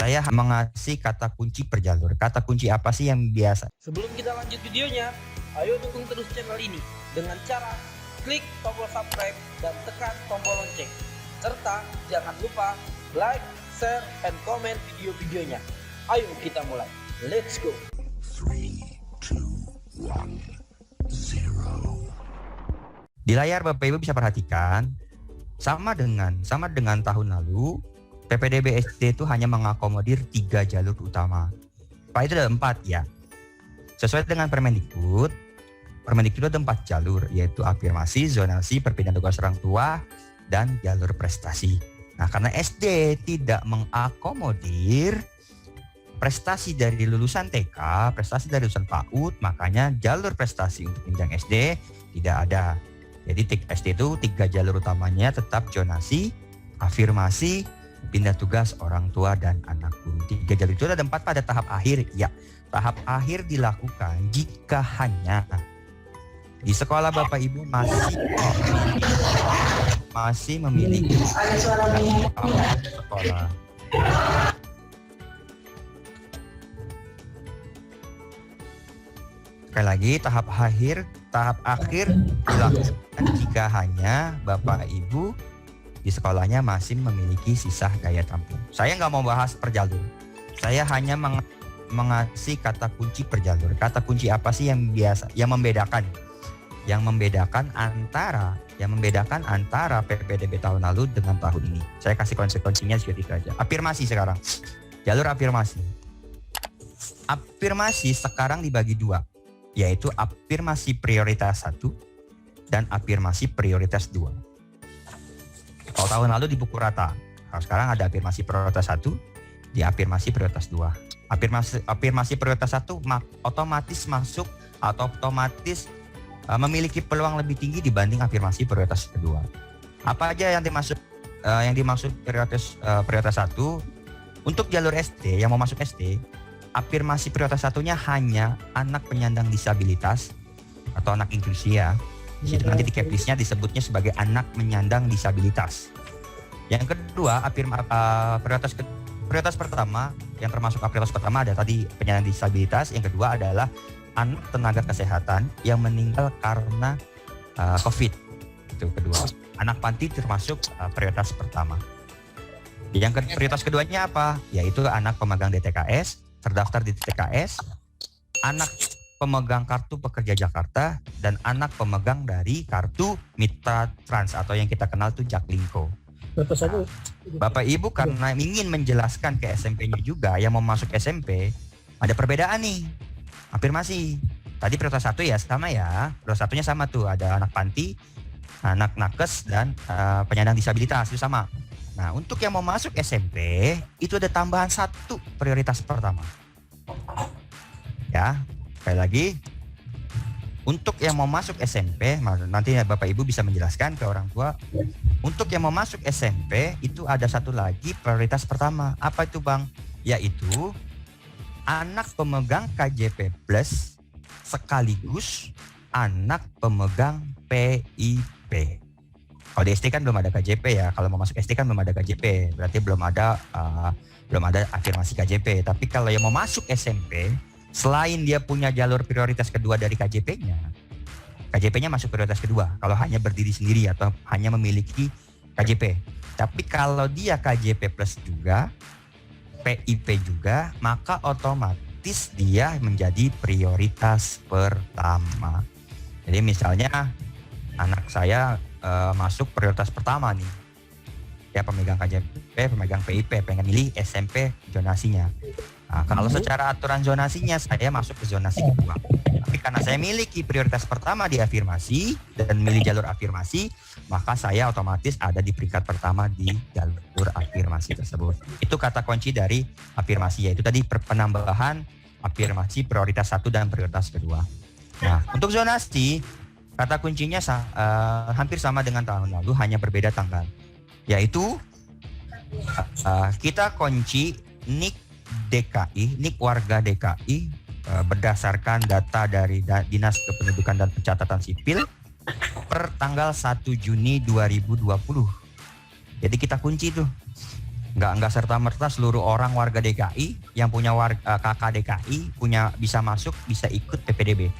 Saya mengasih kata kunci per jalur. Kata kunci apa sih yang biasa? Sebelum kita lanjut videonya, ayo dukung terus channel ini dengan cara klik tombol subscribe dan tekan tombol lonceng. Serta jangan lupa like, share, and comment video-videonya. Ayo kita mulai. Let's go. 3, 2, 1, 0. Di layar Bapak Ibu bisa perhatikan, sama dengan tahun lalu, PPDB SD itu hanya mengakomodir 3 jalur utama. Pak itu ada 4 ya. Sesuai dengan Permendikbud ada 4 jalur, yaitu afirmasi, zonasi, perpindahan tugas orang tua, dan jalur prestasi. Nah, karena SD tidak mengakomodir prestasi dari lulusan TK, prestasi dari lulusan PAUD, makanya jalur prestasi untuk jenjang SD tidak ada. Jadi SD itu 3 jalur utamanya tetap zonasi, afirmasi, pindah tugas orang tua dan anak guru. 3 jalur itu ada 4 pada tahap akhir. Ya, tahap akhir dilakukan jika hanya di sekolah Bapak Ibu masih memiliki sekolah. Sekali lagi, tahap akhir dilakukan jika hanya Bapak Ibu di sekolahnya masih memiliki sisa daya tampung. Saya nggak mau bahas per jalur. Saya hanya mengasih kata kunci per jalur. Kata kunci apa sih yang biasa, yang membedakan antara PPDB tahun lalu dengan tahun ini. Saya kasih konsekuensinya seperti itu aja. Afirmasi sekarang. Jalur afirmasi. Afirmasi sekarang dibagi 2, yaitu afirmasi prioritas 1 dan afirmasi prioritas 2. Kalau tahun lalu di buku rata, kalau sekarang ada afirmasi prioritas 1, di afirmasi prioritas 2. Afirmasi prioritas 1 otomatis masuk atau otomatis memiliki peluang lebih tinggi dibanding afirmasi prioritas kedua. Apa aja yang dimaksud prioritas 1? Untuk jalur SD yang mau masuk SD, afirmasi prioritas 1-nya hanya anak penyandang disabilitas atau anak inklusi ya. Di situ nanti di caplistnya disebutnya sebagai anak menyandang disabilitas. Yang kedua, prioritas pertama yang termasuk prioritas pertama ada tadi penyandang disabilitas. Yang kedua adalah anak tenaga kesehatan yang meninggal karena COVID. Itu kedua. Anak panti termasuk prioritas pertama. Yang prioritas keduanya apa? Yaitu anak pemegang DTKS, terdaftar di DTKS, anak pemegang kartu pekerja Jakarta, dan anak pemegang dari kartu Mitra Trans atau yang kita kenal tuh Jaklingko. Bapak Ibu karena ingin menjelaskan ke SMP-nya juga yang mau masuk SMP, ada perbedaan nih. Afirmasi. Tadi prioritas 1 ya sama ya. Prioritas 1-nya sama tuh, ada anak panti, anak nakes, dan penyandang disabilitas itu sama. Nah, untuk yang mau masuk SMP itu ada tambahan 1 prioritas pertama. Ya. Sekali lagi, untuk yang mau masuk SMP, nanti Bapak Ibu bisa menjelaskan ke orang tua. Untuk yang mau masuk SMP, itu ada 1 lagi prioritas pertama. Apa itu Bang? Yaitu anak pemegang KJP Plus sekaligus anak pemegang PIP. Kalau di SD kan belum ada KJP ya. Kalau mau masuk SD kan belum ada KJP. Berarti belum ada afirmasi KJP. Tapi kalau yang mau masuk SMP, selain dia punya jalur prioritas kedua dari KJP-nya masuk prioritas kedua kalau hanya berdiri sendiri atau hanya memiliki KJP. Tapi kalau dia KJP plus juga, PIP juga, maka otomatis dia menjadi prioritas pertama. Jadi misalnya anak saya masuk prioritas pertama nih, ya pemegang KJP, pemegang PIP, pengen milih SMP zonasinya. Nah, kalau secara aturan zonasinya saya masuk ke zonasi kedua. Tapi karena saya miliki prioritas pertama di afirmasi dan milih jalur afirmasi, maka saya otomatis ada di peringkat pertama di jalur afirmasi tersebut. Itu kata kunci dari afirmasi, yaitu tadi penambahan afirmasi prioritas 1 dan prioritas kedua. Nah, untuk zonasi, kata kuncinya hampir sama dengan tahun lalu, hanya berbeda tanggal. Yaitu kita kunci NIK warga DKI berdasarkan data dari Dinas Kependudukan dan Pencatatan Sipil per tanggal 1 Juni 2020. Jadi kita kunci tuh Nggak serta-merta seluruh orang warga DKI yang punya KK DKI bisa masuk, bisa ikut PPDB.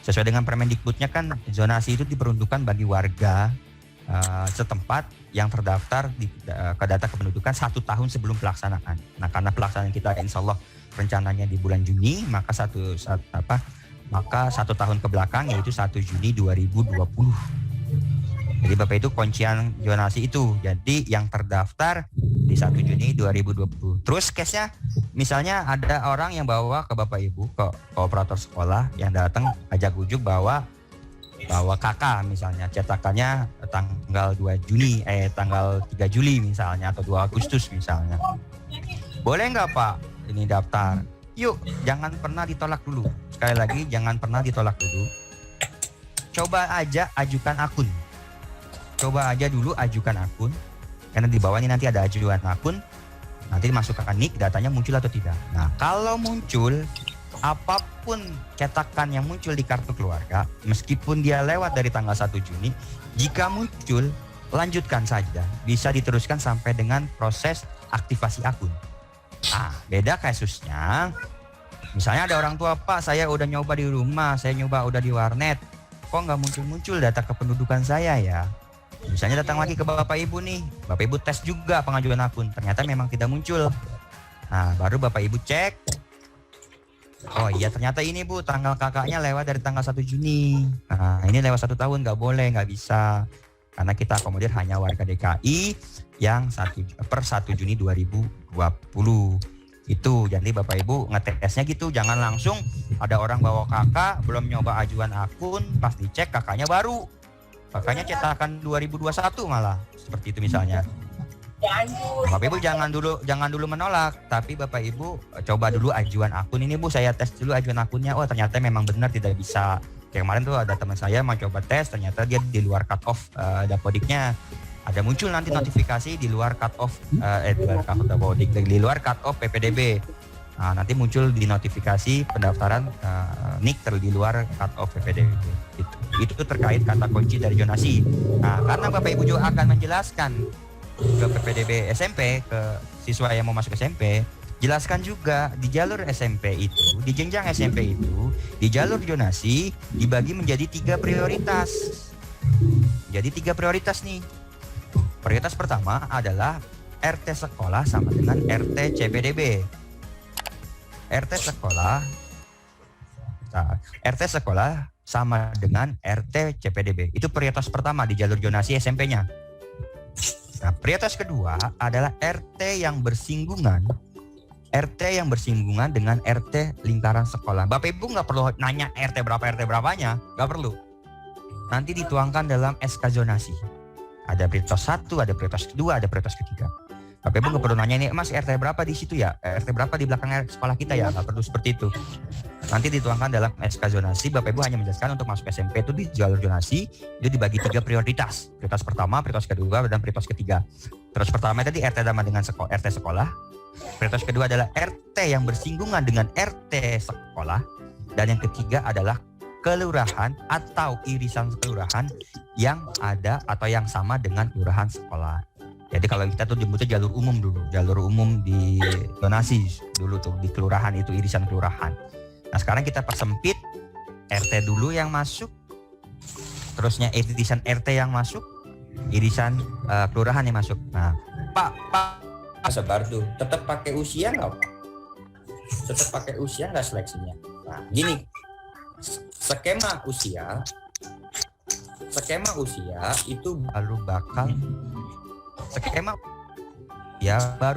Sesuai dengan Permendikbudnya kan zonasi itu diperuntukkan bagi warga setempat yang terdaftar ke data kependudukan 1 tahun sebelum pelaksanaan. Nah, karena pelaksanaan kita insya Allah rencananya di bulan Juni, maka satu tahun ke belakang, yaitu 1 Juni 2020. Jadi Bapak itu kuncian zonasi itu. Jadi yang terdaftar di 1 Juni 2020. Terus case-nya misalnya ada orang yang bawa ke Bapak Ibu, ke operator sekolah yang datang ajak ujuk bawa KK misalnya, cetakannya tanggal 3 Juli misalnya, atau 2 Agustus misalnya. Boleh nggak Pak ini daftar? Yuk, jangan pernah ditolak dulu. Sekali lagi, jangan pernah ditolak dulu. Coba aja ajukan akun. Coba aja dulu ajukan akun, karena di bawahnya nanti ada ajuan akun, nanti dimasukkan NIK, datanya muncul atau tidak. Nah, kalau muncul, apapun cetakan yang muncul di kartu keluarga, meskipun dia lewat dari tanggal 1 Juni, jika muncul, lanjutkan saja. Bisa diteruskan sampai dengan proses aktivasi akun. Nah, beda kasusnya, misalnya ada orang tua, Pak, saya udah nyoba di rumah, saya nyoba udah di warnet, kok nggak muncul-muncul data kependudukan saya ya? Misalnya datang lagi ke Bapak Ibu nih, Bapak Ibu tes juga pengajuan akun, ternyata memang tidak muncul. Nah, baru Bapak Ibu cek, oh iya ternyata ini Bu, tanggal kakaknya lewat dari tanggal 1 Juni. Nah, ini lewat 1 tahun, nggak boleh, nggak bisa. Karena kita akomodir hanya warga DKI yang per 1 Juni 2020. Itu, jadi Bapak Ibu ngetesnya gitu, jangan langsung ada orang bawa kakak, belum nyoba ajuan akun, pas dicek kakaknya baru. Kakaknya cetakan 2021 malah, seperti itu misalnya. Bapak Ibu jangan dulu menolak, tapi Bapak Ibu coba dulu ajuan akun ini Bu, saya tes dulu ajuan akunnya, oh ternyata memang benar tidak bisa. Kayak kemarin tuh ada teman saya mau coba tes, ternyata dia di luar cut off dapodiknya. Ada muncul nanti notifikasi di luar cut off di luar cut off PPDB. Nah, nanti muncul di notifikasi pendaftaran NIK di luar cut off PPDB. Itu terkait kata kunci dari zonasi. Nah, karena Bapak Ibu juga akan menjelaskan ke PPDB SMP, ke siswa yang mau masuk SMP, jelaskan juga di jalur SMP itu, di jenjang SMP itu, di jalur zonasi dibagi menjadi 3 prioritas. Jadi 3 prioritas nih. Prioritas pertama adalah RT sekolah sama dengan RT CPDB. RT sekolah sama dengan RT CPDB. Itu prioritas pertama di jalur zonasi SMP-nya. Nah, prioritas kedua adalah RT yang bersinggungan dengan RT lingkaran sekolah. Bapak Ibu nggak perlu nanya RT berapanya, nggak perlu. Nanti dituangkan dalam SK zonasi. Ada prioritas 1, ada prioritas kedua, ada prioritas ketiga. Bapak Ibu nggak perlu nanya ini, Mas RT berapa di situ ya? RT berapa di belakang sekolah kita ya? Nggak perlu seperti itu. Nanti dituangkan dalam SK zonasi. Bapak Ibu hanya menjelaskan untuk masuk SMP itu di jalur zonasi itu dibagi 3 prioritas. Prioritas pertama, prioritas kedua, dan prioritas ketiga. Prioritas pertama tadi RT sama dengan RT sekolah. Prioritas kedua adalah RT yang bersinggungan dengan RT sekolah. Dan yang ketiga adalah kelurahan atau irisan kelurahan yang ada atau yang sama dengan kelurahan sekolah. Jadi kalau kita tuh nyebutnya jalur umum dulu, jalur umum di zonasi dulu tuh di kelurahan itu irisan kelurahan. Nah sekarang kita persempit, RT dulu yang masuk, terusnya irisan RT yang masuk, irisan kelurahan yang masuk. Nah Pak sebar tuh, tetap pakai usia nggak Pak? Tetap pakai usia nggak seleksinya? Nah gini, skema usia itu baru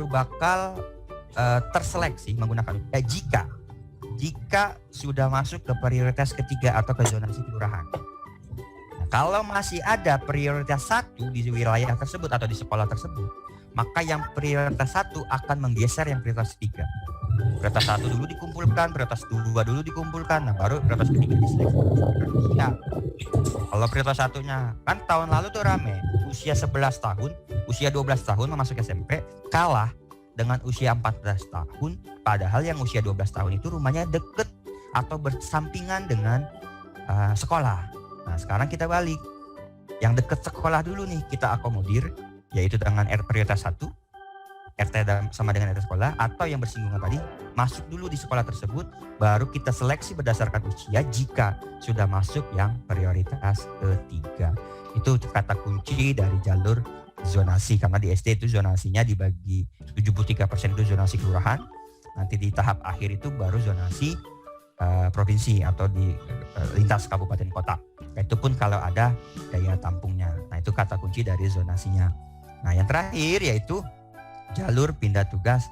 bakal terseleksi menggunakan jika sudah masuk ke prioritas ketiga atau ke zonasi kelurahan. Nah, kalau masih ada prioritas 1 di wilayah tersebut atau di sekolah tersebut, maka yang prioritas 1 akan menggeser yang prioritas 3. Prioritas 1 dulu dikumpulkan, prioritas 2 dulu dikumpulkan, nah baru prioritas ketiga diseleksi. Nah, kalau prioritas 1-nya kan tahun lalu tuh rame, usia 11 tahun, usia 12 tahun memasuki SMP kalah dengan usia 14 tahun, padahal yang usia 12 tahun itu rumahnya deket atau bersampingan dengan sekolah. Nah sekarang kita balik, yang deket sekolah dulu nih kita akomodir, yaitu dengan prioritas 1. sama dengan RT sekolah, atau yang bersinggungan tadi masuk dulu di sekolah tersebut, baru kita seleksi berdasarkan usia jika sudah masuk yang prioritas ketiga. Itu kata kunci dari jalur zonasi, karena di SD itu zonasinya dibagi 73% itu zonasi kelurahan, nanti di tahap akhir itu baru zonasi provinsi atau di lintas kabupaten kota. Itu pun kalau ada daya tampungnya. Nah, itu kata kunci dari zonasinya. Nah, yang terakhir yaitu jalur pindah tugas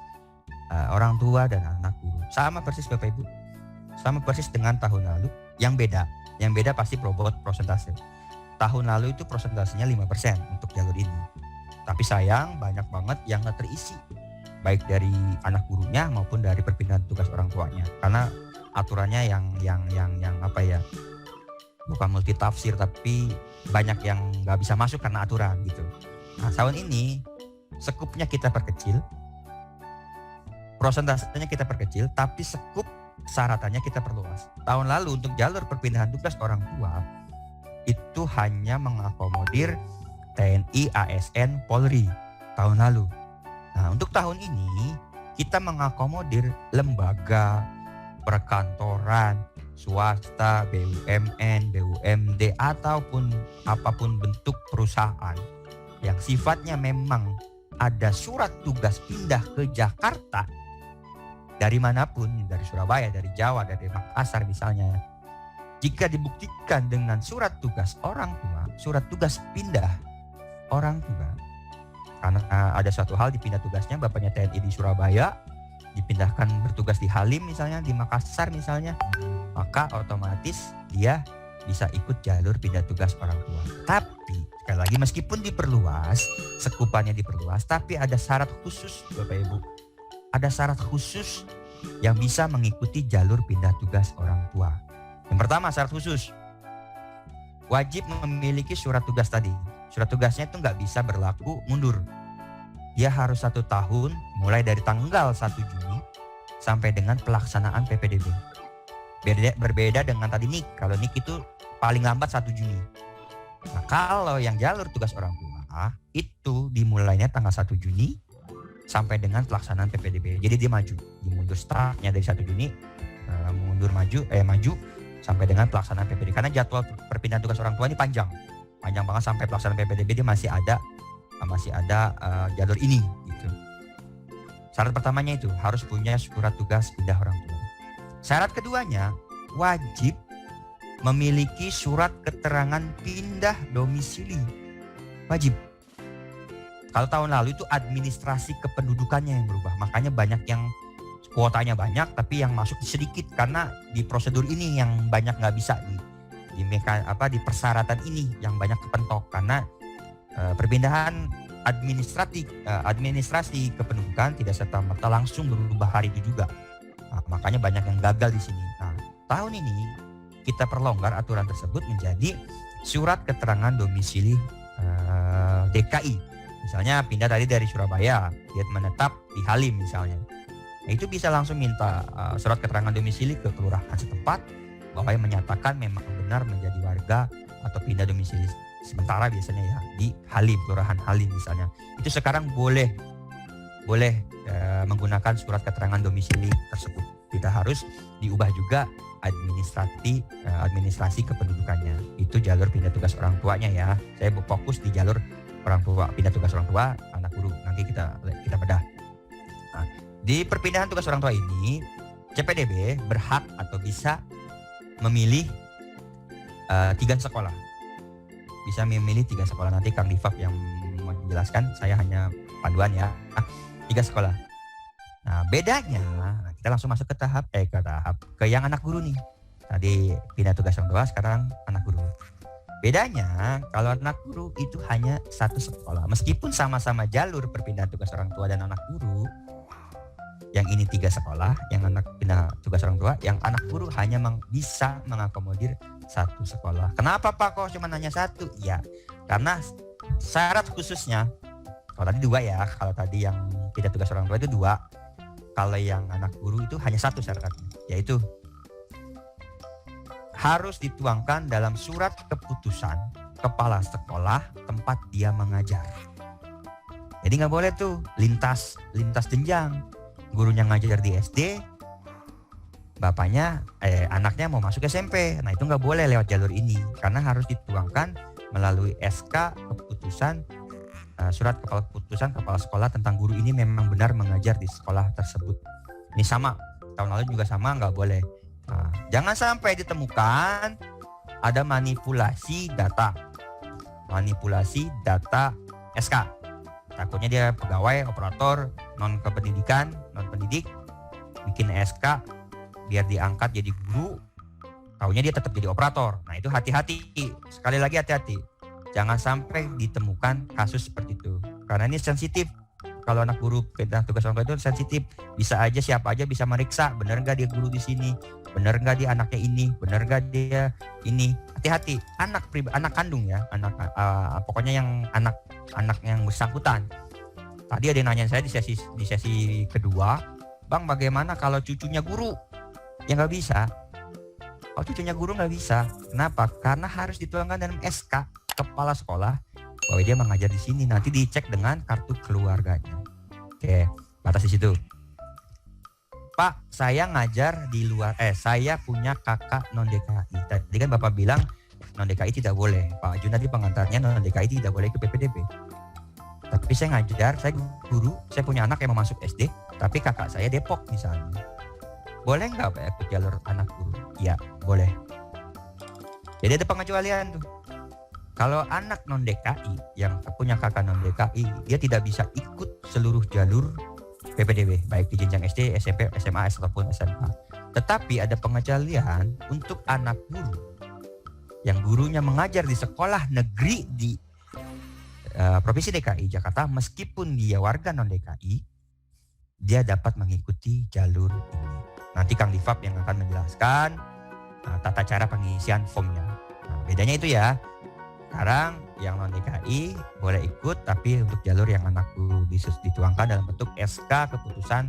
orang tua dan anak guru. Sama persis Bapak Ibu. Sama persis dengan tahun lalu. Yang beda pasti prosentase. Tahun lalu itu prosentasenya 5% untuk jalur ini. Tapi sayang banyak banget yang nggak terisi. Baik dari anak gurunya maupun dari perpindahan tugas orang tuanya. Karena aturannya yang apa ya, bukan multi tafsir tapi banyak yang nggak bisa masuk karena aturan gitu. Nah, tahun ini skupnya kita perkecil, prosentasenya kita perkecil, tapi skup syaratannya kita perluas. Tahun lalu untuk jalur perpindahan tugas orang tua itu hanya mengakomodir TNI, ASN, Polri tahun lalu. Nah, untuk tahun ini kita mengakomodir lembaga, perkantoran, swasta, BUMN, BUMD, ataupun apapun bentuk perusahaan yang sifatnya memang ada surat tugas pindah ke Jakarta dari manapun, dari Surabaya, dari Jawa, dari Makassar misalnya. Jika dibuktikan dengan surat tugas orang tua, surat tugas pindah orang tua, karena ada suatu hal dipindah tugasnya, bapaknya TNI di Surabaya, dipindahkan bertugas di Halim misalnya, di Makassar misalnya, maka otomatis dia bisa ikut jalur pindah tugas orang tua. Tapi sekali lagi meskipun diperluas, sekupannya diperluas, tapi ada syarat khusus Bapak Ibu. Ada syarat khusus yang bisa mengikuti jalur pindah tugas orang tua. Yang pertama syarat khusus, wajib memiliki surat tugas tadi. Surat tugasnya itu nggak bisa berlaku mundur. Dia harus 1 tahun mulai dari tanggal 1 Juni sampai dengan pelaksanaan PPDB. Berbeda dengan tadi NIK. Kalau NIK itu paling lambat 1 Juni. Nah, kalau yang jalur tugas orang tua itu dimulainya tanggal 1 Juni sampai dengan pelaksanaan PPDB. Jadi dia maju, dimundur startnya dari 1 Juni, maju sampai dengan pelaksanaan PPDB. Karena jadwal perpindahan tugas orang tua ini panjang banget sampai pelaksanaan PPDB dia masih ada jalur ini gitu. Syarat pertamanya itu harus punya surat tugas pindah orang tua. Syarat keduanya wajib memiliki surat keterangan pindah domisili. Wajib. Kalau tahun lalu itu administrasi kependudukannya yang berubah. Makanya banyak yang kuotanya banyak tapi yang masuk sedikit karena di prosedur ini yang banyak nggak bisa di persyaratan ini yang banyak kepentok karena perpindahan administrasi kependudukan tidak serta-merta langsung berubah hari itu juga. Nah, makanya banyak yang gagal di sini. Nah, tahun ini kita perlonggar aturan tersebut menjadi surat keterangan domisili DKI. Misalnya pindah tadi dari Surabaya, dia menetap di Halim misalnya. Nah, itu bisa langsung minta surat keterangan domisili ke kelurahan setempat bahwa yang menyatakan memang benar menjadi warga atau pindah domisili sementara biasanya ya di Halim, kelurahan Halim misalnya. Itu sekarang boleh menggunakan surat keterangan domisili tersebut. Tidak harus diubah juga administrasi kependudukannya. Itu jalur pindah tugas orang tuanya ya. Saya fokus di jalur orang tua, pindah tugas orang tua, anak guru. Nanti kita bedah. Nah, di perpindahan tugas orang tua ini, CPDB berhak atau bisa memilih 3 sekolah. Bisa memilih 3 sekolah. Nanti Kang Difab yang menjelaskan, saya hanya panduan ya. 3 sekolah. Nah, bedanya kita langsung masuk ke yang anak guru nih. Tadi pindah tugas orang tua, sekarang anak guru. Bedanya kalau anak guru itu hanya 1 sekolah. Meskipun sama-sama jalur perpindahan tugas orang tua dan anak guru, yang ini 3 sekolah, yang anak pindah tugas orang tua, yang anak guru hanya bisa mengakomodir 1 sekolah. Kenapa Pak kok cuma hanya 1? Ya, karena syarat khususnya, kalau tadi 2 ya, kalau tadi yang pindah tugas orang tua itu 2, kalau yang anak guru itu hanya 1 syaratnya, yaitu harus dituangkan dalam surat keputusan kepala sekolah tempat dia mengajar. Jadi nggak boleh tuh lintas jenjang. Gurunya ngajar di SD, anaknya mau masuk SMP. Nah itu nggak boleh lewat jalur ini karena harus dituangkan melalui SK keputusan, surat keputusan kepala sekolah tentang guru ini memang benar mengajar di sekolah tersebut. Ini sama, tahun lalu juga sama, nggak boleh. Nah, jangan sampai ditemukan ada manipulasi data SK. Takutnya dia pegawai, operator, non pendidik, bikin SK biar diangkat jadi guru, taunya dia tetap jadi operator. Nah itu hati-hati, sekali lagi hati-hati. Jangan sampai ditemukan kasus seperti itu. Karena ini sensitif. Kalau anak guru tugas orang tua itu sensitif. Bisa aja siapa aja bisa meriksa, benar nggak dia guru di sini, benar nggak dia anaknya ini, benar nggak dia ini. Hati-hati, anak kandung ya, pokoknya yang anak yang bersangkutan. Tadi ada yang nanya saya di sesi kedua, Bang bagaimana kalau cucunya guru? Ya nggak bisa. Kalau cucunya guru nggak bisa. Kenapa? Karena harus dituangkan dalam SK kepala sekolah bahwa dia mengajar di sini. Nanti dicek dengan kartu keluarganya. Oke, batas di situ. Pak, saya ngajar di luar. Saya punya kakak non DKI. Tadi kan Bapak bilang non DKI tidak boleh. Pak Jun tadi pengantarnya non DKI tidak boleh ke PPDB. Tapi saya ngajar, saya guru, saya punya anak yang mau masuk SD, tapi kakak saya Depok misalnya. Boleh nggak Pak ikut jalur anak guru? Ya, boleh. Jadi ada pengecualian tuh. Kalau anak non DKI yang punya kakak non DKI, dia tidak bisa ikut seluruh jalur PPDB, baik di jenjang SD, SMP, SMA, ataupun SMA. Tetapi ada pengecualian untuk anak guru yang gurunya mengajar di sekolah negeri di Provinsi DKI Jakarta, meskipun dia warga non DKI, dia dapat mengikuti jalur ini. Nanti Kang Difab yang akan menjelaskan tata cara pengisian formnya. Nah, bedanya itu ya. Sekarang yang non DKI boleh ikut, tapi untuk jalur yang anak guru dituangkan dalam bentuk SK keputusan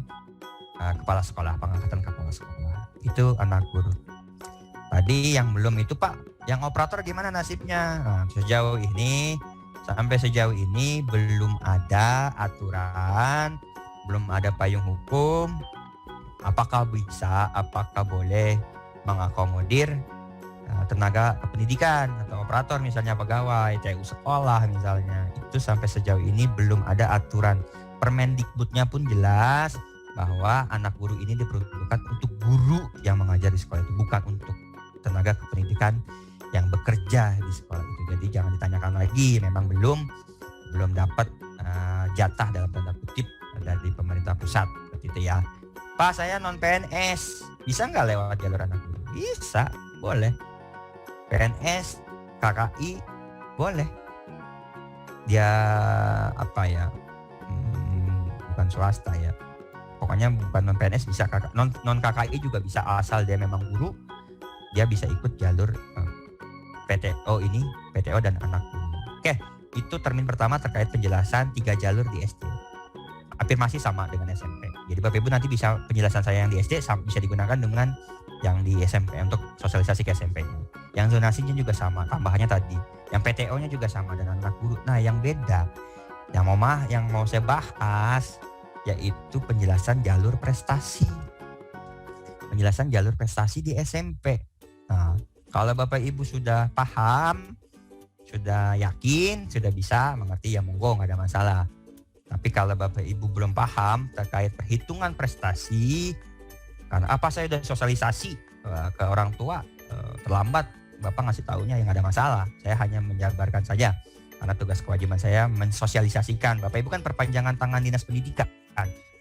kepala sekolah, pengangkatan kepala sekolah. Itu anak guru. Tadi yang belum itu Pak, yang operator gimana nasibnya? Nah, sampai sejauh ini belum ada aturan, belum ada payung hukum. Apakah boleh mengakomodir tenaga kependidikan atau operator misalnya pegawai, TU sekolah misalnya. Itu sampai sejauh ini belum ada aturan. Permendikbudnya pun jelas bahwa anak guru ini diperuntukkan untuk guru yang mengajar di sekolah itu, bukan untuk tenaga kependidikan yang bekerja di sekolah itu. Jadi jangan ditanyakan lagi, memang belum dapat jatah dalam tanda kutip dari pemerintah pusat seperti itu ya. Pak, saya non PNS, bisa nggak lewat jalur anak guru? Bisa, boleh. PNS, KKI, boleh. Dia bukan swasta ya. Pokoknya bukan non PNS bisa, non KKI juga bisa, asal dia memang guru, dia bisa ikut jalur PTO dan anak guru. Oke, itu termin pertama terkait penjelasan 3 jalur di SD. Afirmasi sama dengan SMP. Jadi Bapak Ibu nanti bisa penjelasan saya yang di SD bisa digunakan dengan yang di SMP untuk sosialisasi ke SMP-nya. Yang zonasinya juga sama, tambahannya tadi. Yang PTO-nya juga sama dengan anak guru. Nah, yang beda, yang mau saya bahas yaitu penjelasan jalur prestasi. Penjelasan jalur prestasi di SMP. Nah, kalau Bapak Ibu sudah paham, sudah yakin, sudah bisa mengerti, ya monggo, nggak ada masalah. Tapi kalau Bapak Ibu belum paham terkait perhitungan prestasi, karena saya sudah sosialisasi ke orang tua, terlambat Bapak ngasih taunya, yang ada masalah. Saya hanya menjabarkan saja, karena tugas kewajiban saya mensosialisasikan. Bapak Ibu kan perpanjangan tangan Dinas Pendidikan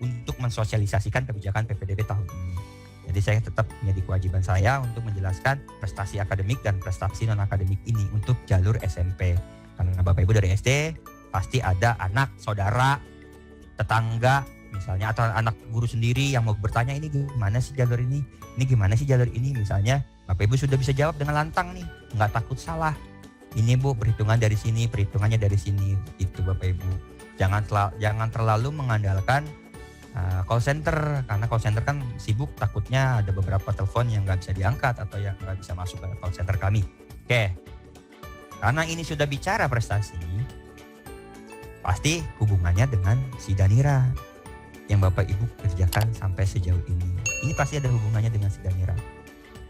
untuk mensosialisasikan kebijakan PPDB tahun ini. Jadi saya tetap menjadi kewajiban saya untuk menjelaskan prestasi akademik dan prestasi non-akademik ini untuk jalur SMP. Karena Bapak Ibu dari SD pasti ada anak, saudara, tetangga misalnya, atau anak guru sendiri yang mau bertanya, ini gimana sih jalur ini? Ini gimana sih jalur ini? Misalnya Bapak Ibu sudah bisa jawab dengan lantang nih, nggak takut salah. Ini Bu, perhitungan dari sini, perhitungannya dari sini. Itu Bapak Ibu. Jangan terlalu mengandalkan call center, karena call center kan sibuk, takutnya ada beberapa telepon yang nggak bisa diangkat atau yang nggak bisa masuk ke call center kami. Oke, karena ini sudah bicara prestasi, Pasti hubungannya dengan si Danira yang Bapak Ibu kerjakan sampai sejauh ini. Ini pasti ada hubungannya dengan si Danira.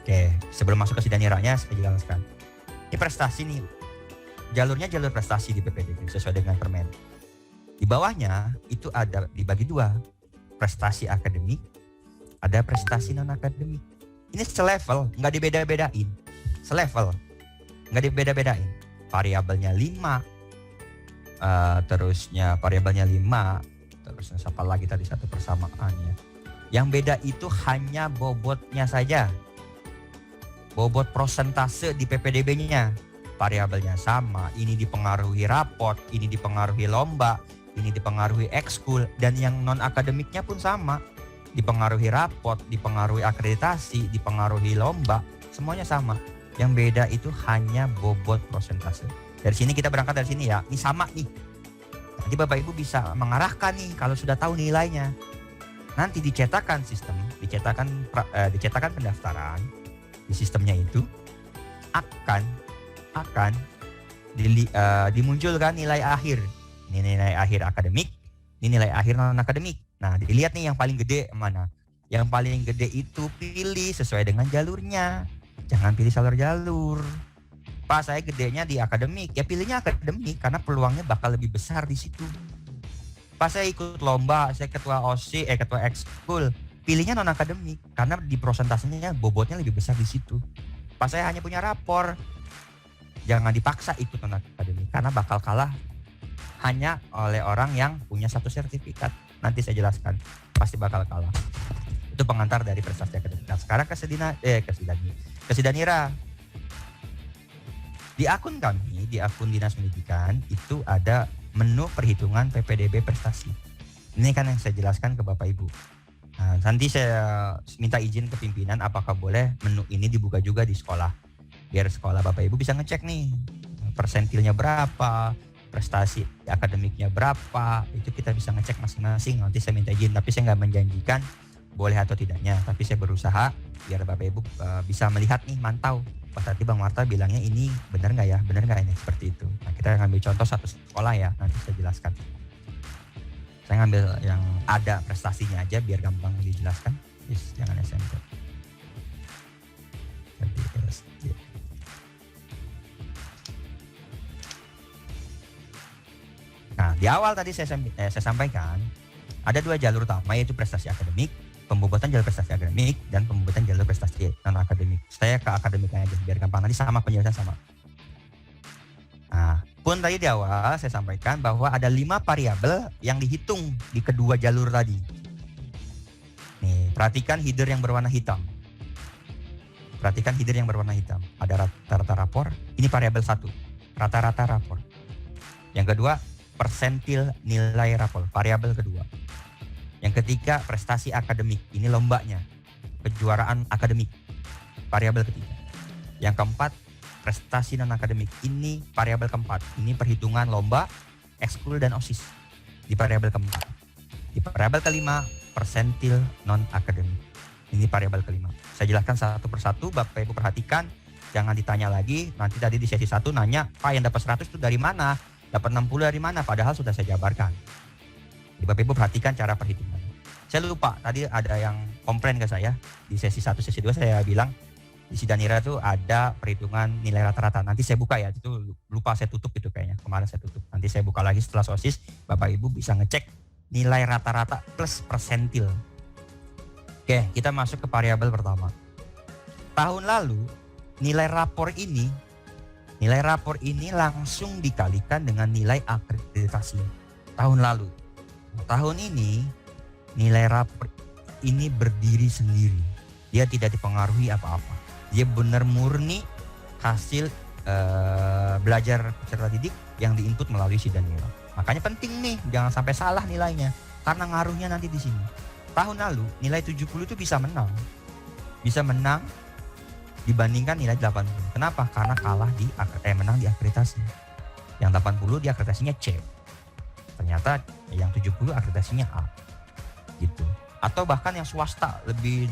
Oke, sebelum masuk ke si Daniranya saya jelaskan. Ini prestasi nih. Jalurnya jalur prestasi di PPDB sesuai dengan permen. Di bawahnya itu ada dibagi dua. Prestasi akademik, ada prestasi non akademik. Ini selevel, nggak dibeda-bedain. Selevel, nggak dibeda-bedain. Variabelnya 5, terusnya variabelnya 5, terusnya siapa lagi tadi satu persamaannya. Yang beda itu hanya bobotnya saja. Bobot prosentase di PPDB-nya. Variabelnya sama, ini dipengaruhi raport, ini dipengaruhi lomba, ini dipengaruhi ekskul, dan yang non akademiknya pun sama, dipengaruhi raport, dipengaruhi akreditasi, dipengaruhi lomba, semuanya sama. Yang beda itu hanya bobot prosentase. Dari sini kita berangkat dari sini ya, ini sama nih. Nanti Bapak Ibu bisa mengarahkan nih kalau sudah tahu nilainya. Nanti dicetakan sistem, dicetakan pendaftaran di sistemnya itu akan dimunculkan nilai akhir. Ini nilai akhir akademik, ini nilai akhir non akademik. Nah, dilihat nih yang paling gede mana. Yang paling gede itu pilih sesuai dengan jalurnya. Jangan pilih salah jalur. Pak, saya gedenya di akademik. Ya pilihnya akademik karena peluangnya bakal lebih besar di situ. Pak, saya ikut lomba, saya ketua OSIS, ketua ekskul. Pilihnya non akademik karena di prosentasenya bobotnya lebih besar di situ. Pak, saya hanya punya rapor. Jangan dipaksa ikut non akademik karena bakal kalah hanya oleh orang yang punya satu sertifikat. Nanti saya jelaskan, pasti bakal kalah. Itu pengantar dari prestasi akademik. Nah, sekarang ke si Danira. Di akun kami, di akun Dinas Pendidikan itu ada menu perhitungan PPDB prestasi. Ini kan yang saya jelaskan ke Bapak Ibu. Nah, nanti saya minta izin ke pimpinan apakah boleh menu ini dibuka juga di sekolah. Biar sekolah Bapak Ibu bisa ngecek nih persentilnya berapa, prestasi akademiknya berapa, itu kita bisa ngecek masing-masing. Nanti saya minta izin, tapi saya nggak menjanjikan boleh atau tidaknya, tapi saya berusaha biar Bapak Ibu bisa melihat nih, mantau. Pas tadi Bang Marta bilangnya ini benar nggak ya, benar nggak ini seperti itu. Nah, kita ngambil contoh satu sekolah ya, nanti saya jelaskan. Saya ngambil yang ada prestasinya aja biar gampang dijelaskan. Yes, jangan SMP. Jadi SD. Nah, di awal tadi saya sampaikan ada dua jalur utama, yaitu prestasi akademik, pembobotan jalur prestasi akademik, dan pembobotan jalur prestasi non akademik. Saya ke akademiknya aja biar gampang, nanti sama penjelasan sama. Nah, pun tadi di awal saya sampaikan bahwa ada 5 variabel yang dihitung di kedua jalur tadi. Nih, perhatikan header yang berwarna hitam. Perhatikan header yang berwarna hitam. Ada rata-rata rapor. Ini variabel 1, rata-rata rapor. Yang kedua, persentil nilai rapor, variabel kedua. Yang ketiga, prestasi akademik, ini lombanya, kejuaraan akademik, variabel ketiga. Yang keempat, prestasi non akademik, ini variabel keempat, ini perhitungan lomba, ekskul dan OSIS di variabel keempat. Di variabel kelima, persentil non akademik, ini variabel kelima. Saya jelaskan satu persatu, Bapak Ibu perhatikan, jangan ditanya lagi. Nanti tadi di sesi 1 nanya, Pak yang dapat 100 itu dari mana? Dapat 60 dari mana? Padahal sudah saya jabarkan. Jadi Bapak Ibu perhatikan cara perhitungan. Saya lupa, tadi ada yang komplain ke saya. Di sesi 1, sesi 2 saya bilang, di si Danira itu ada perhitungan nilai rata-rata. Nanti saya buka ya, itu lupa saya tutup itu kayaknya. Kemarin saya tutup. Nanti saya buka lagi setelah OSIS, Bapak Ibu bisa ngecek nilai rata-rata plus persentil. Oke, kita masuk ke variabel pertama. Tahun lalu, nilai rapor ini langsung dikalikan dengan nilai akreditasi tahun lalu. Tahun ini nilai rapor ini berdiri sendiri. Dia tidak dipengaruhi apa-apa. Dia benar murni hasil belajar peserta didik yang diinput melalui si Danira. Makanya penting nih, jangan sampai salah nilainya karena ngaruhnya nanti di sini. Tahun lalu nilai 70 itu bisa menang dibandingkan nilai 80. Kenapa? Karena kalah menang di akreditasi. Yang 80 di akreditasinya C. Ternyata yang 70 akreditasinya A. Gitu. Atau bahkan yang swasta lebih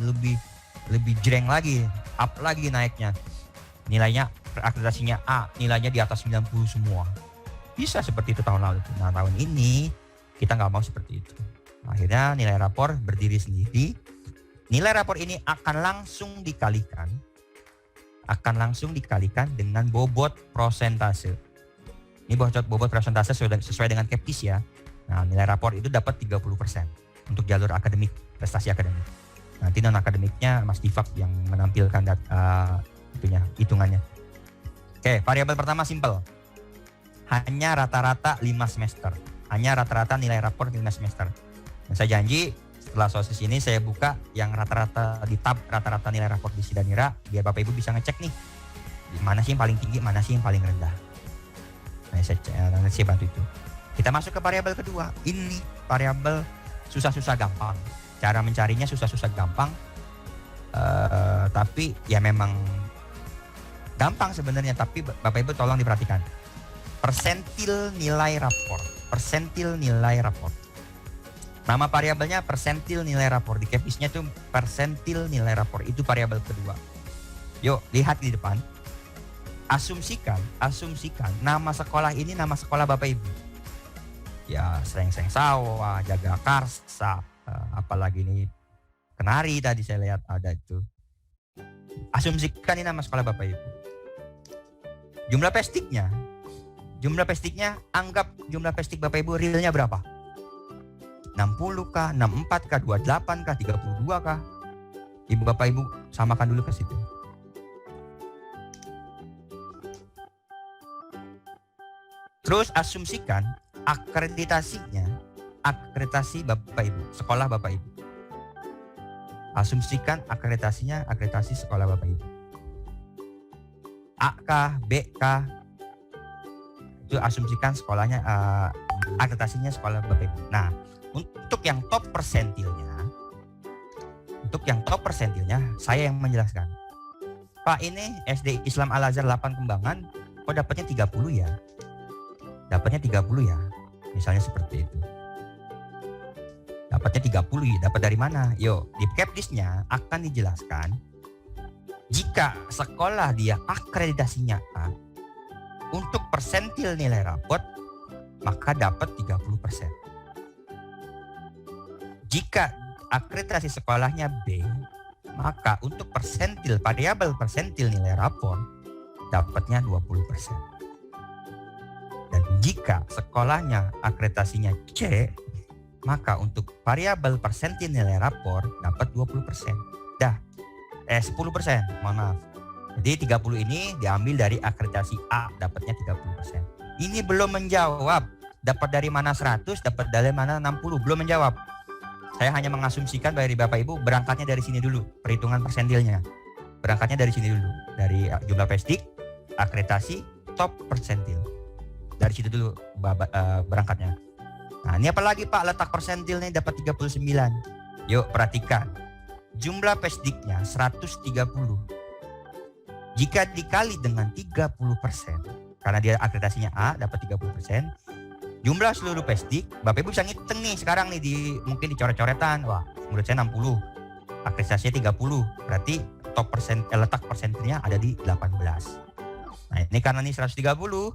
jreng lagi, up lagi naiknya. Nilainya akreditasinya A, nilainya di atas 90 semua. bisa seperti itu tahun lalu. Nah tahun ini kita nggak mau seperti itu. Akhirnya nilai rapor berdiri sendiri. Nilai rapor ini akan langsung dikalikan dengan bobot prosentase. Ini bobot prosentase sesuai dengan KEPIS ya. Nah nilai rapor itu dapat 30% untuk jalur akademik, prestasi akademik. Nanti non akademiknya Mas Divak yang menampilkan hitungannya. Oke, variabel pertama simple. Hanya rata-rata 5 semester. Hanya rata-rata nilai rapor 5 semester. Dan saya janji setelah sosis ini saya buka yang rata-rata di tab rata-rata nilai rapor di Sidanira biar Bapak Ibu bisa ngecek nih. Mana sih yang paling tinggi, mana sih yang paling rendah. Nah, saya bantu itu. Kita masuk ke variabel kedua. Ini variabel susah-susah gampang. Cara mencarinya susah-susah gampang. Tapi ya memang gampang sebenarnya, tapi Bapak Ibu tolong diperhatikan. Persentil nilai rapor. Persentil nilai rapor. Nama variabelnya persentil nilai rapor. Di KEPIS-nya itu persentil nilai rapor. Itu variabel kedua. Yuk, lihat di depan. Asumsikan nama sekolah ini nama sekolah Bapak Ibu. Ya, Srengseng Sawah, Jaga Karsa, apalagi ini Kenari tadi saya lihat ada itu. Asumsikan ini nama sekolah Bapak Ibu. Jumlah pestiknya anggap jumlah pestik Bapak Ibu realnya berapa? 60 kah, 64 kah, 28 kah, 32 kah? Ibu Bapak Ibu samakan dulu ke situ. Terus asumsikan akreditasi Bapak Ibu, sekolah Bapak Ibu. Asumsikan akreditasi sekolah Bapak Ibu. A kah, B kah? Itu asumsikan sekolahnya, akreditasinya sekolah Bapak Ibu. Nah, untuk yang top persentilnya, saya yang menjelaskan. Pak, ini SD Islam Al Azhar 8 Kembangan, kok dapatnya 30 ya? Dapatnya 30 ya? Misalnya seperti itu. Dapatnya 30 ya, dapat dari mana? Yuk, di KEPDIS-nya akan dijelaskan jika sekolah dia akreditasinya A, untuk persentil nilai raport maka dapat 30%. Jika akreditasi sekolahnya B, maka untuk variabel persentil nilai rapor dapatnya 20%. Dan jika sekolahnya akreditasinya C, maka untuk variabel persentil nilai rapor dapat 20%. 10%, mohon maaf. Jadi 30 ini diambil dari akreditasi A, dapatnya 30%. Ini belum menjawab dapat dari mana 100, dapat dari mana 60, belum menjawab. Saya hanya mengasumsikan dari Bapak Ibu berangkatnya dari sini dulu, perhitungan persentilnya. Berangkatnya dari sini dulu, dari jumlah pestik, akreditasi, top persentil. Dari situ dulu berangkatnya. Nah, ini apalagi Pak, letak persentilnya dapat 39. Yuk perhatikan. Jumlah pestiknya 130. Jika dikali dengan 30%, karena dia akreditasinya A dapat 30%, jumlah seluruh pestik, Bapak Ibu bisa ngitung nih sekarang nih mungkin dicoret-coretan. Wah, menurut saya 60. Akreditasinya 30. Berarti letak persentilnya ada di 18. Nah, ini karena ini 130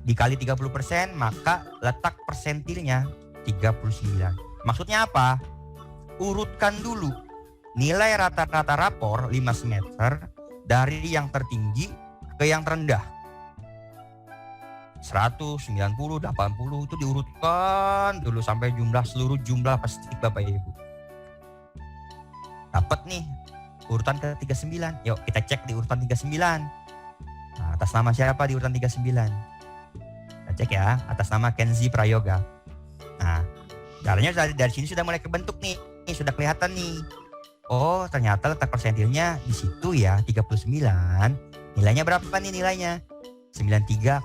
dikali 30%, maka letak persentilnya 39. Maksudnya apa? Urutkan dulu nilai rata-rata rapor 5 semester dari yang tertinggi ke yang terendah. 100, 90, 80 itu diurutkan dulu sampai seluruh jumlah pestik Bapak Ibu. Dapat nih urutan ke 39. Yuk kita cek di urutan 39. Nah, atas nama siapa di urutan 39? Kita cek ya, atas nama Kenzi Prayoga. Nah, caranya dari sini sudah mulai kebentuk nih, sudah kelihatan nih. Oh, ternyata letak persentilnya di situ ya, 39. Nilainya berapa nih nilainya? 93,05.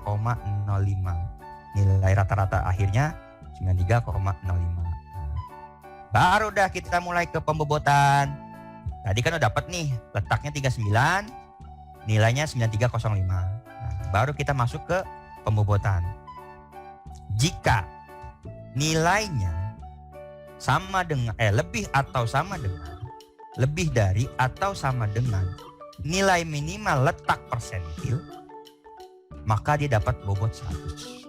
Nilai rata-rata akhirnya 93,05. Baru dah kita mulai ke pembobotan. Tadi kan udah dapat nih, letaknya 39, nilainya 93,05. Nah, baru kita masuk ke pembobotan. Jika nilainya sama dengan lebih dari atau sama dengan nilai minimal letak persentil, maka dia dapat bobot 100.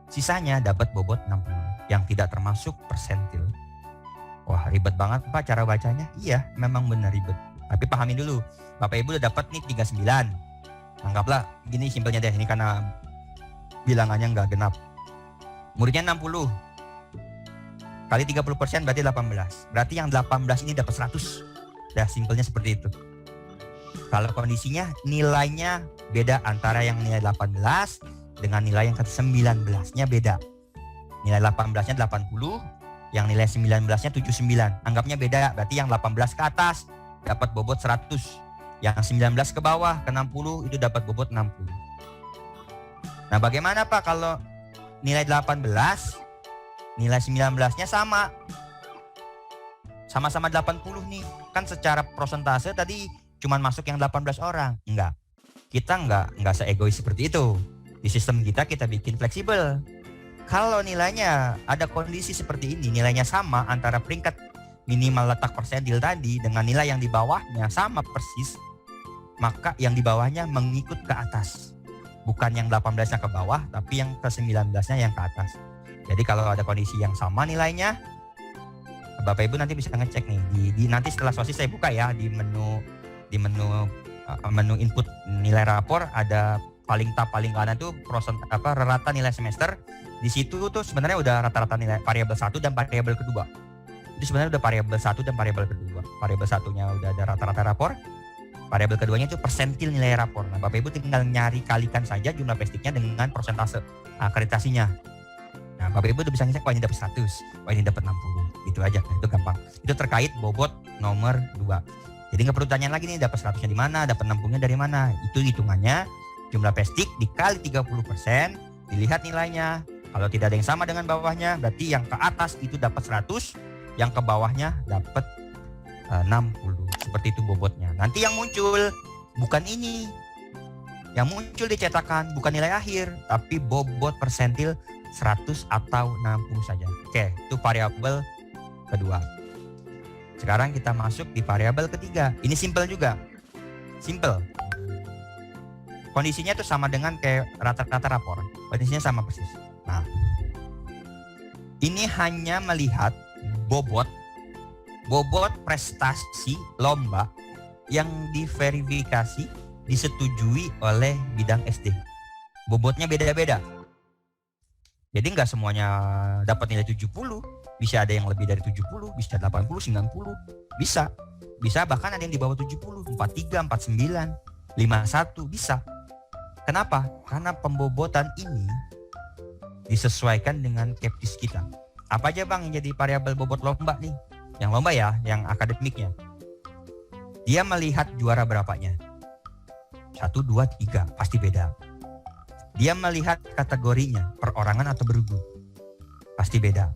Sisanya dapat bobot 60 yang tidak termasuk persentil. Wah, ribet banget Pak cara bacanya. Iya, memang benar ribet. Tapi pahamin dulu. Bapak Ibu udah dapat nih 39. Anggaplah gini simpelnya deh, ini karena bilangannya nggak genap. Muridnya 60. Kali 30% berarti 18. Berarti yang 18 ini dapat 100. Dah simpelnya seperti itu. Kalau kondisinya nilainya beda antara yang nilai 18 dengan nilai yang ke-19-nya beda. Nilai 18-nya 80, yang nilai 19-nya 79. Anggapnya beda, berarti yang 18 ke atas dapat bobot 100. Yang 19 ke bawah ke 60 itu dapat bobot 60. Nah, bagaimana Pak kalau nilai 18, nilai 19-nya sama? Sama-sama 80 nih. Kan secara prosentase tadi cuman masuk yang 18 orang. Enggak. Kita enggak seegois seperti itu. Di sistem kita bikin fleksibel. Kalau nilainya ada kondisi seperti ini, nilainya sama antara peringkat minimal letak persentil tadi dengan nilai yang di bawahnya sama persis, maka yang di bawahnya mengikut ke atas. Bukan yang 18-nya ke bawah, tapi yang ke 19-nya yang ke atas. Jadi kalau ada kondisi yang sama nilainya, Bapak Ibu nanti bisa ngecek nih. Nanti setelah sosis saya buka ya di menu input nilai rapor, ada paling kanan tuh rata nilai semester. Di situ tuh sebenarnya udah rata-rata nilai variabel 1 dan variabel kedua. Itu sebenarnya udah variabel 1 dan variabel kedua. Variabel satunya udah ada rata-rata rapor. Variabel keduanya itu persentil nilai rapor. Nah, Bapak Ibu tinggal kalikan saja jumlah pestiknya dengan persentase akreditasinya. Nah, Bapak Ibu udah bisa ngecek, wah ini dapat 100, wah ini dapat 60. Gitu aja, nah, itu gampang. Itu terkait bobot nomor 2. Jadi nggak perlu tanya lagi nih dapat 100-nya di mana, dapat 60-nya dari mana. Itu hitungannya jumlah pestik dikali 30%, dilihat nilainya. Kalau tidak ada yang sama dengan bawahnya, berarti yang ke atas itu dapat 100, yang ke bawahnya dapat 60. Seperti itu bobotnya. Nanti yang muncul bukan ini. Yang muncul dicetakan bukan nilai akhir, tapi bobot persentil 100 atau 60 saja. Oke, itu variabel kedua. Sekarang kita masuk di variabel ketiga. Ini simple juga. Simple. Kondisinya tuh sama dengan kayak rata-rata rapor. Kondisinya sama persis. Nah, ini hanya melihat bobot prestasi lomba yang diverifikasi disetujui oleh bidang SD. Bobotnya beda-beda. Jadi nggak semuanya dapat nilai 70, bisa ada yang lebih dari 70, bisa 80, 90, bisa bahkan ada yang di bawah 70, 43, 49, 51, bisa. Kenapa? Karena pembobotan ini disesuaikan dengan Keptis kita. Apa aja Bang yang jadi variabel bobot lomba nih? Yang lomba ya, yang akademiknya. Dia melihat juara berapanya. 1, 2, 3, pasti beda. Dia melihat kategorinya, perorangan atau bergu. Pasti beda.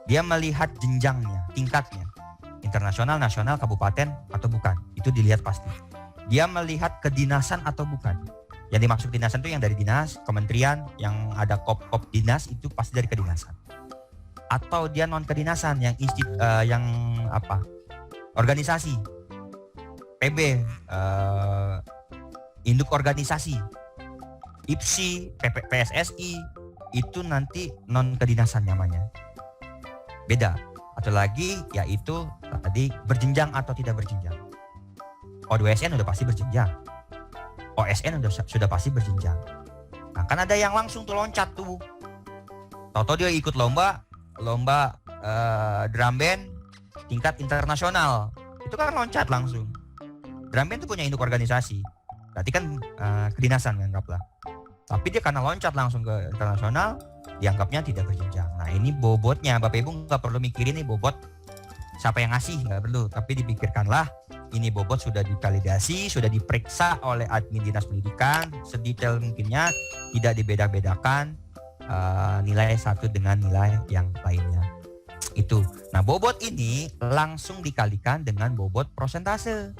Dia melihat jenjangnya, tingkatnya. Internasional, nasional, kabupaten atau bukan. Itu dilihat pasti. Dia melihat kedinasan atau bukan. Yang dimaksud dinasan itu yang dari dinas, kementerian, yang ada kop dinas itu pasti dari kedinasan. Atau dia non kedinasan, yang organisasi, PB, induk organisasi, IPSI, PSSI, itu nanti non kedinasan namanya. Beda. Atau lagi yaitu tadi berjenjang atau tidak berjenjang. O2SN udah pasti berjenjang. OSN sudah pasti berjenjang. Nah, kan ada yang langsung tuh loncat tuh. Tahu-tahu dia ikut lomba drum band tingkat internasional. Itu kan loncat langsung. Drum band tuh punya induk organisasi. Berarti kan kedinasan anggaplah. Tapi dia karena loncat langsung ke internasional, dianggapnya tidak berjenjang. Nah, ini bobotnya. Bapak Ibu nggak perlu mikirin nih bobot siapa yang ngasih, nggak perlu. Tapi dipikirkanlah, ini bobot sudah divalidasi, sudah diperiksa oleh admin dinas pendidikan, sedetail mungkinnya, tidak dibeda-bedakan nilai satu dengan nilai yang lainnya. Itu. Nah, bobot ini langsung dikalikan dengan bobot prosentase.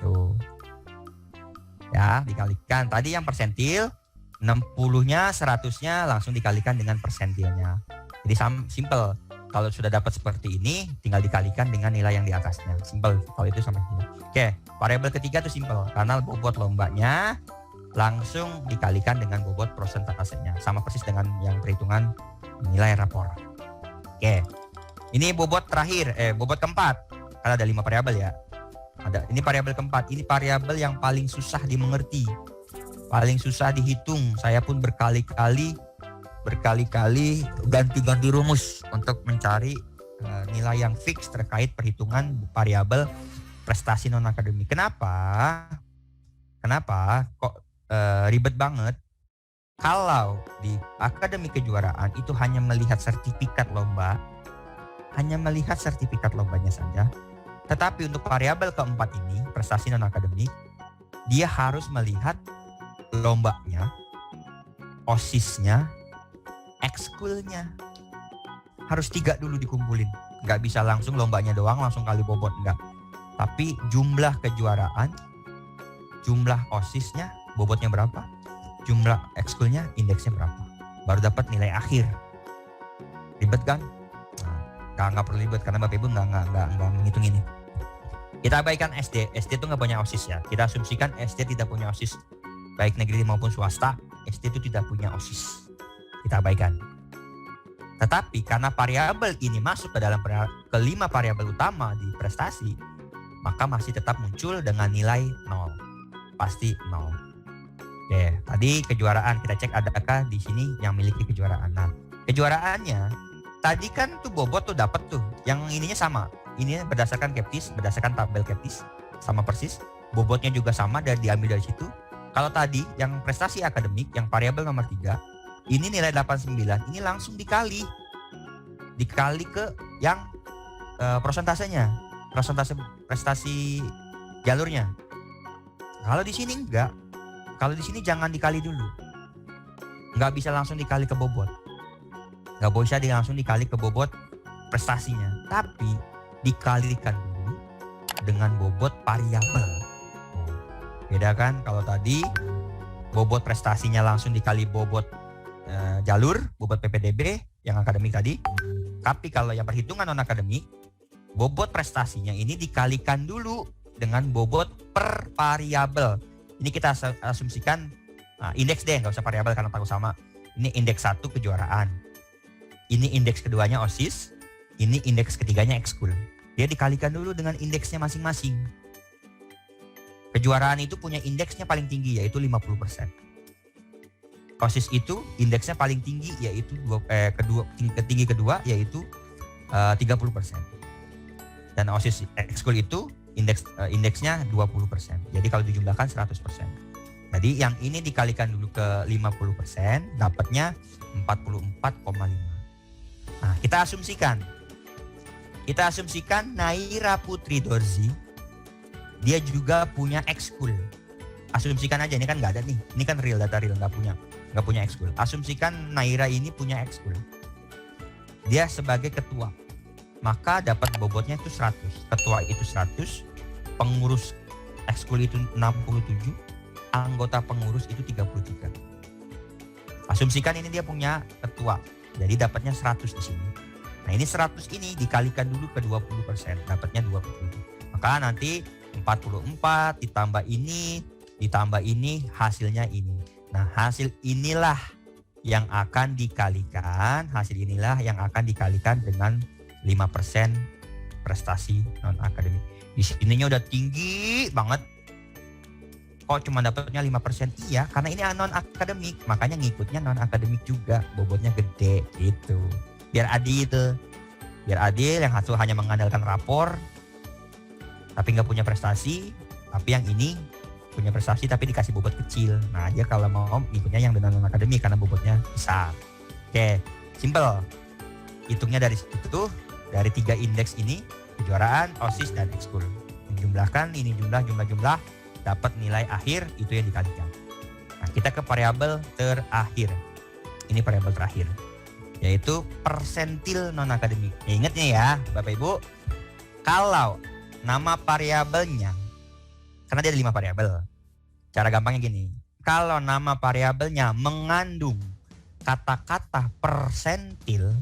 Tuh. Ya, dikalikan. Tadi yang persentil, 60-nya, 100-nya langsung dikalikan dengan persentilnya. Jadi simple. Kalau sudah dapat seperti ini, tinggal dikalikan dengan nilai yang di atasnya. Simple. Kalau itu sampai sini. Oke, variabel ketiga itu simple. Karena bobot lombanya langsung dikalikan dengan bobot prosentasenya. Sama persis dengan yang perhitungan nilai rapor. Oke. Ini bobot terakhir, bobot keempat. Karena ada 5 variabel ya. Ini variabel keempat. Ini variabel yang paling susah dimengerti. Paling susah dihitung. Saya pun berkali-kali ganti-ganti rumus untuk mencari nilai yang fix terkait perhitungan variabel prestasi non akademik. Kenapa kok ribet banget? Kalau di akademik kejuaraan itu hanya melihat sertifikat lomba, hanya melihat sertifikat lombanya saja. Tetapi untuk variabel keempat ini, prestasi non akademik, dia harus melihat lombanya, OSIS-nya, ekskulnya. Harus 3 dulu dikumpulin. Nggak bisa langsung lombanya doang langsung kali bobot, enggak. Tapi jumlah kejuaraan, jumlah OSIS-nya, bobotnya berapa, jumlah ekskulnya, indeksnya berapa, baru dapat nilai akhir. Ribet kan? Nah, nggak perlu ribet karena Bapak Ibu nggak menghitung ini. Kita abaikan SD. SD itu nggak punya OSIS ya. Kita asumsikan SD tidak punya OSIS, baik negeri maupun swasta. SD itu tidak punya OSIS. Kita abaikan. Tetapi karena variabel ini masuk ke dalam kelima variabel utama di prestasi, maka masih tetap muncul dengan nilai 0. Pasti 0. Oke, tadi kejuaraan kita cek adakah di sini yang memiliki kejuaraan. Nah, kejuaraannya tadi kan tuh bobot tuh dapat tuh. Yang ininya sama. Ini berdasarkan Keptis, berdasarkan tabel Keptis sama persis. Bobotnya juga sama dan diambil dari situ. Kalau tadi yang prestasi akademik yang variabel nomor 3, ini nilai 89, ini langsung dikali ke yang prosentasenya, persentase prestasi jalurnya. Kalau di sini enggak. Kalau di sini jangan dikali dulu. Enggak bisa langsung dikali ke bobot. Enggak bisa langsung dikali ke bobot prestasinya, tapi dikalikan dulu dengan bobot variabel. Beda kan? Kalau tadi bobot prestasinya langsung dikali bobot jalur, bobot PPDB yang akademik tadi. Tapi kalau yang perhitungan non akademik, bobot prestasinya ini dikalikan dulu dengan bobot per variabel. Ini kita asumsikan indeks deh, nggak usah variabel karena takut sama. Ini indeks 1 kejuaraan. Ini indeks keduanya OSIS. Ini indeks ketiganya ekskul. Dia dikalikan dulu dengan indeksnya masing-masing. Kejuaraan itu punya indeksnya paling tinggi yaitu 50%. OSIS itu indeksnya paling tinggi yaitu tinggi kedua yaitu 30%. Dan OSIS ekskul itu indeksnya 20%. Jadi kalau dijumlahkan 100%. Jadi yang ini dikalikan dulu ke 50%, dapatnya 44,5. Nah, kita asumsikan Naira Putri Dorzi dia juga punya ekskul. Asumsikan aja, ini kan nggak ada nih. Ini kan real, data real, nggak punya ekskul. Asumsikan Naira ini punya ekskul. Dia sebagai ketua. Maka dapat bobotnya itu 100. Ketua itu 100, pengurus ekskul itu 67, anggota pengurus itu 33. Asumsikan ini dia punya ketua. Jadi dapatnya 100 di sini. Nah, ini 100 ini dikalikan dulu ke 20%, dapatnya 27. Maka nanti 44 ditambah ini, hasilnya ini. Nah, hasil inilah yang akan dikalikan dengan 5% prestasi non akademik. Di sininya udah tinggi banget. Kok cuma dapatnya 5%? Iya, karena ini non akademik, makanya ngikutnya non akademik juga, bobotnya gede gitu. Biar adil yang satu hanya mengandalkan rapor tapi nggak punya prestasi, tapi yang ini punya prestasi tapi dikasih bobot kecil. Nah, dia kalau mau ngikutnya yang non akademik karena bobotnya besar. Oke, simple. Hitungnya dari situ. Dari 3 indeks ini, kejuaraan, OSIS, dan ekskul. Dijumlahkan, ini jumlah, dapat nilai akhir, itu yang dikalikan. Nah, kita ke variabel terakhir. Ini variabel terakhir, yaitu persentil non-akademik. Ingat nih ya, Bapak Ibu, kalau nama variabelnya, karena dia ada 5 variabel. Cara gampangnya gini, kalau nama variabelnya mengandung kata-kata persentil,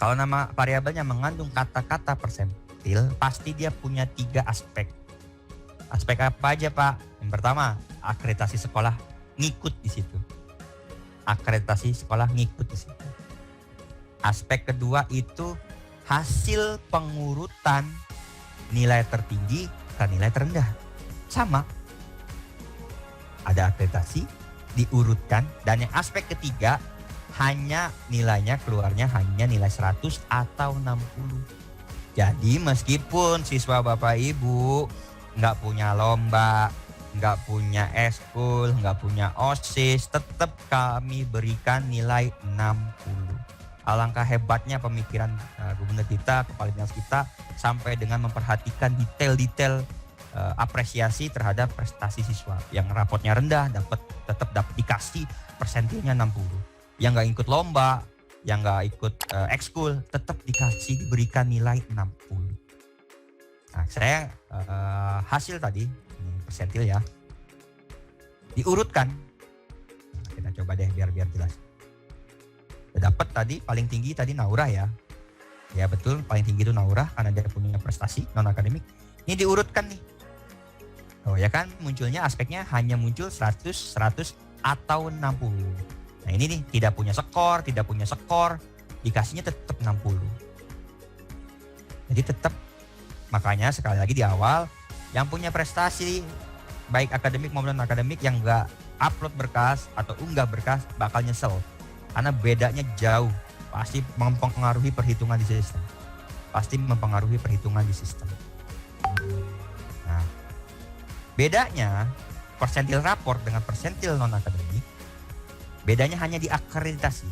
kalau nama variabelnya mengandung kata-kata persentil, pasti dia punya 3 aspek. Aspek apa aja Pak? Yang pertama, akreditasi sekolah ngikut di situ. Akreditasi sekolah ngikut di situ. Aspek kedua itu hasil pengurutan nilai tertinggi ke nilai terendah. Sama. Ada akreditasi, diurutkan, dan yang aspek ketiga hanya nilainya keluarnya hanya nilai 100 atau 60. Jadi meskipun siswa Bapak Ibu nggak punya lomba, nggak punya eskul, nggak punya OSIS, tetap kami berikan nilai 60. Alangkah hebatnya pemikiran gubernur kita, kepala dinas kita, sampai dengan memperhatikan detail-detail apresiasi terhadap prestasi siswa. Yang rapotnya rendah tetap dapat dikasih persentilnya 60. Yang nggak ikut lomba, yang nggak ikut ekskul, tetap diberikan nilai 60. Nah, saya hasil tadi ini persentil ya diurutkan. Nah, kita coba deh biar jelas. Dapat tadi paling tinggi tadi Naurah ya. Ya betul, paling tinggi itu Naurah karena dia punya prestasi non akademik. Ini diurutkan nih. Oh ya kan, munculnya aspeknya hanya muncul 100, 100 atau 60. Nah ini nih, tidak punya skor, dikasihnya tetap 60. Jadi tetap, makanya sekali lagi di awal, yang punya prestasi baik akademik maupun non akademik yang nggak upload berkas atau unggah berkas bakal nyesel. Karena bedanya jauh, pasti mempengaruhi perhitungan di sistem. Nah, bedanya persentil rapor dengan persentil non akademik, bedanya hanya di akreditasi.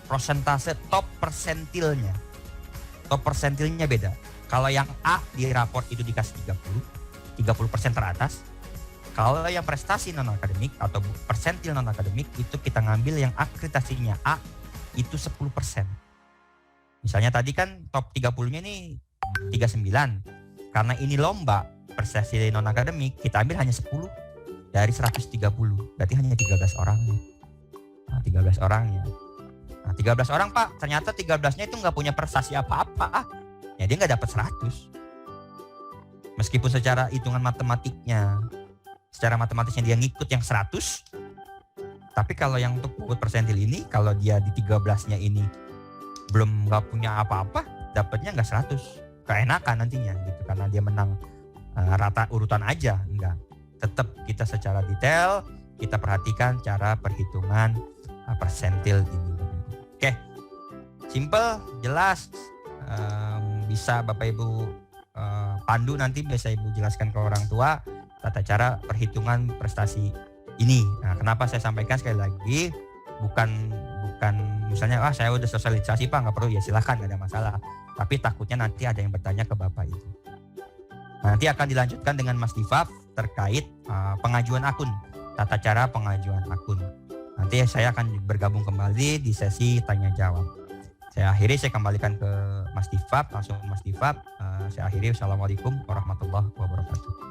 Persentase top persentilnya beda. Kalau yang A di rapor itu dikasih 30% teratas. Kalau yang prestasi non akademik atau persentil non akademik itu kita ngambil yang akreditasinya A itu 10%. Misalnya tadi kan top 30-nya ini 39. Karena ini lomba prestasi non akademik, kita ambil hanya 10 dari 130. Berarti hanya 13 orangnya. Nah, 13 orangnya. Nah, 13 orang Pak, ternyata 13-nya itu nggak punya prestasi apa-apa. Ya dia nggak dapat 100. Meskipun secara hitungan matematiknya, secara matematisnya dia ngikut yang 100. Tapi kalau yang untuk buat persentil ini, kalau dia di 13-nya ini belum nggak punya apa-apa, dapatnya nggak 100. Keenakan nantinya gitu, karena dia menang rata urutan aja. Enggak. Tetap kita secara detail, kita perhatikan cara perhitungan persentil ini. Oke, simple, jelas, bisa Bapak Ibu pandu nanti, bisa Ibu jelaskan ke orang tua tata cara perhitungan prestasi ini. Nah, kenapa saya sampaikan sekali lagi, bukan misalnya saya udah sosialisasi Pak, nggak perlu, ya silahkan, nggak ada masalah. Tapi takutnya nanti ada yang bertanya ke Bapak itu. Nanti akan dilanjutkan dengan Mas Difaf terkait pengajuan akun, tata cara pengajuan akun. Nanti saya akan bergabung kembali di sesi tanya jawab. Saya kembalikan ke Mas Difaf, langsung Mas Difaf. Saya akhiri, Assalamualaikum warahmatullahi wabarakatuh.